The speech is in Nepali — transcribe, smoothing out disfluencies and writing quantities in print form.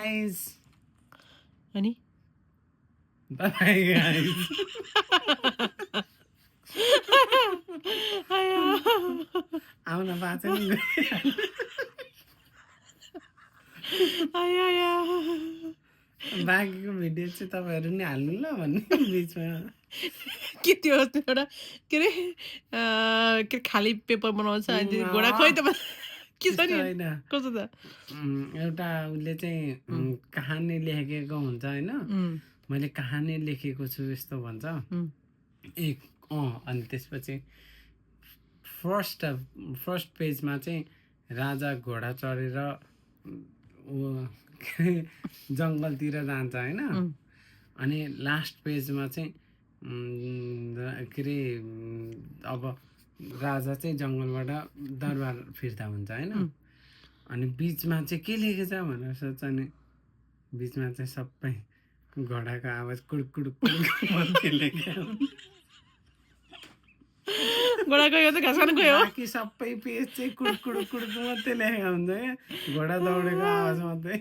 guys. अनि Bye bye guys. आउन पाएको नि बाँकीको भिडियो चाहिँ तपाईँहरू नि हाल्नु ल भन्ने बिचमा के त्यो एउटा के अरे खाली पेपर बनाउँछ अनि घोडा खोइ त के छ नि होइन कस्तो त एउटा उसले चाहिँ कहानी लेखेको हुन्छ होइन मैले कहानी लेखेको छु यस्तो भन्छ अनि त्यसपछि फर्स्ट पेजमा चाहिँ राजा घोडा चढेर जङ्गलतिर जान्छ होइन अनि लास्ट पेजमा चाहिँ के अरे अब राजा चाहिँ जङ्गलबाट दरबार फिर्ता हुन्छ होइन अनि बिचमा चाहिँ के लेखेको छ भनेर सोध्छ नि बिचमा चाहिँ सबै घोडाको आवाज कुडकुड मात्रै लेखेको घोडा गयो त घाँस खानु गयो बाँकी सबै पेज चाहिँ कुडकुड मात्रै लेखेको हुन्छ क्या घोडा दौडेको आवाज मात्रै